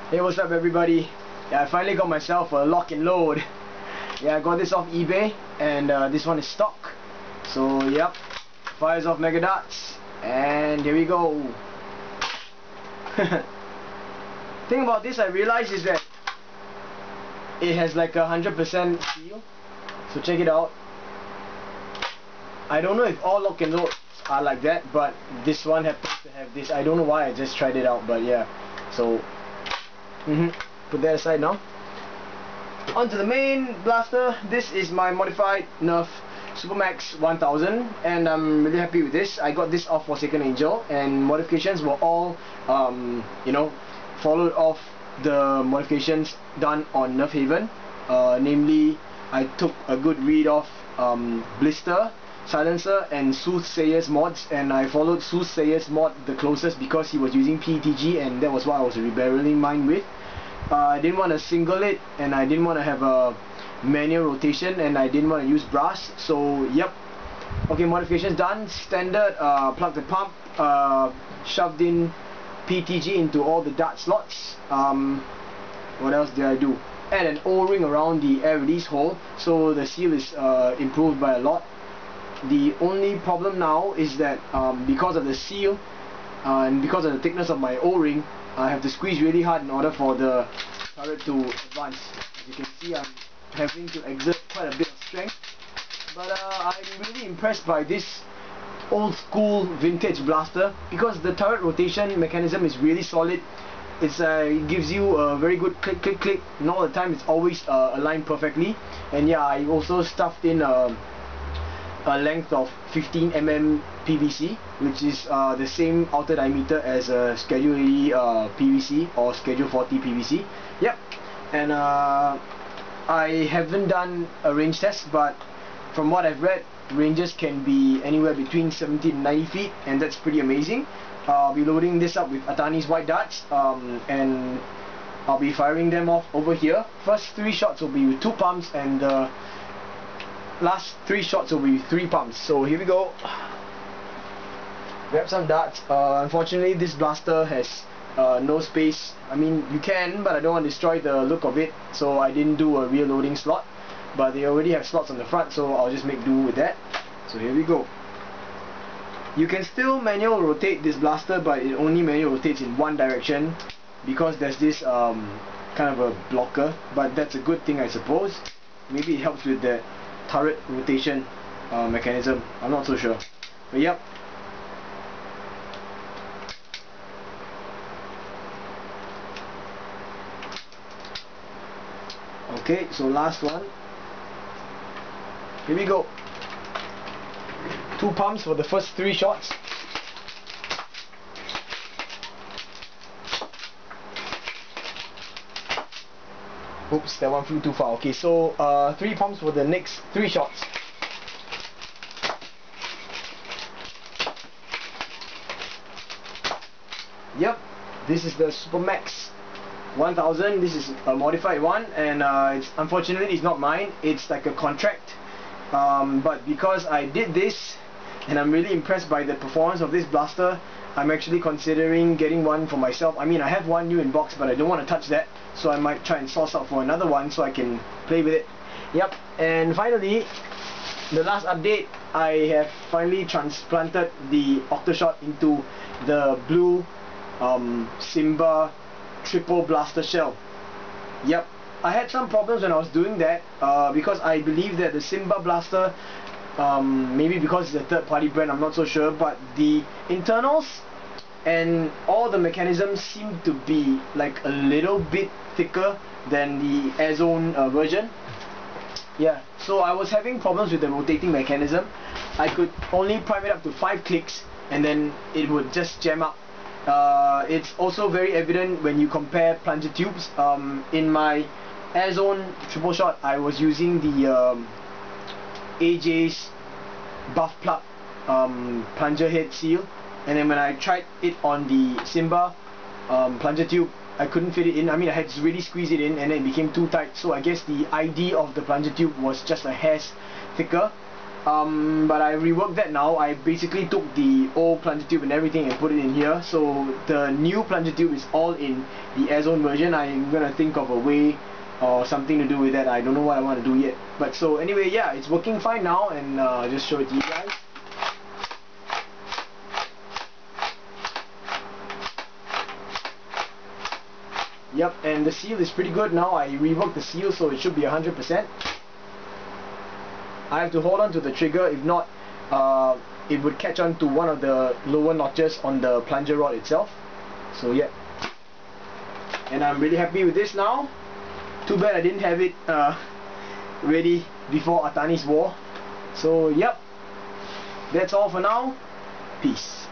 Hey, what's up everybody? Yeah, I finally got myself a lock and load. Yeah, I got this off eBay, and this one is stock. So yep, fires off mega darts, and here we go. Thing about this I realized is that it has like 100% seal. So check it out. I don't know if all lock and loads are like that, but this one happens to have this. I don't know why, I just tried it out, but yeah. So put that aside now. On to the main blaster. This is my modified Nerf SuperMAXX 1000, and I'm really happy with this. I got this off Forsaken Angel, and modifications were all you know, followed off the modifications done on Nerf Haven. Namely, I took a good read of Blister, Silencer, and Soothsayer's mods, and I followed Soothsayer's mod the closest because he was using PETG, and that was what I was rebarrelling mine with. I didn't want to single it, and I didn't want to have a manual rotation, and I didn't want to use brass. So yep, okay, modifications done. Standard plug the pump, shoved in PETG into all the dart slots. What else did I do? Add an O-ring around the air release hole, so the seal is improved by a lot. The only problem now is that because of the seal and because of the thickness of my O-ring, I have to squeeze really hard in order for the turret to advance. As you can see, I'm having to exert quite a bit of strength, but I'm really impressed by this old school vintage blaster because the turret rotation mechanism is really solid. It gives you a very good click click click, and all the time it's always aligned perfectly. And yeah, I also stuffed in a length of 15mm PVC, which is the same outer diameter as a Schedule 80 PVC or Schedule 40 PVC. Yep, and I haven't done a range test, but from what I've read, ranges can be anywhere between 70 to 90 feet, and that's pretty amazing. I'll be loading this up with Atani's white darts, and I'll be firing them off over here. First 3 shots will be with 2 pumps, and the last 3 shots will be 3 pumps. So here we go. Grab some darts. Unfortunately, this blaster has no space. I mean, you can, but I don't want to destroy the look of it, so I didn't do a rear loading slot. But they already have slots on the front, so I'll just make do with that. So here we go. You can still manual rotate this blaster, but it only manual rotates in one direction because there's this kind of a blocker. But that's a good thing, I suppose. Maybe it helps with the turret rotation mechanism. I'm not so sure, but yep. Okay, so last one. Here we go. 2 pumps for the first 3 shots. Oops, that one flew too far. Okay, so 3 pumps for the next 3 shots. Yep, this is the SuperMAXX 1000. This is a modified one, and unfortunately it's not mine. It's like a contract. But because I did this, and I'm really impressed by the performance of this blaster, I'm actually considering getting one for myself. I mean, I have one new in box, but I don't want to touch that, so I might try and source out for another one so I can play with it. Yep, and finally, the last update, I have finally transplanted the Octoshot into the blue Simba triple blaster shell. Yep, I had some problems when I was doing that because I believe that the Simba blaster, maybe because it's a third-party brand, I'm not so sure, but the internals and all the mechanisms seem to be like a little bit thicker than the Airzone version. Yeah, so I was having problems with the rotating mechanism. I could only prime it up to 5 clicks, and then it would just jam up. It's also very evident when you compare plunger tubes. In my Airzone triple shot, I was using the AJ's buff plug plunger head seal, and then when I tried it on the Simba plunger tube, I couldn't fit it in. I mean, I had to really squeeze it in, and then it became too tight. So I guess the ID of the plunger tube was just a hair thicker. but I reworked that now. I basically took the old plunger tube and everything and put it in here, so the new plunger tube is all in the air zone version. I'm gonna think of a way or something to do with that. I don't know what I want to do yet, but so anyway, yeah, it's working fine now, and just show it to you guys. Yep, and the seal is pretty good now. I reworked the seal, so it should be 100%. I have to hold on to the trigger, if not it would catch on to one of the lower notches on the plunger rod itself. So yeah, and I'm really happy with this now. Too bad I didn't have it ready before Atani's war. So yep, that's all for now. Peace.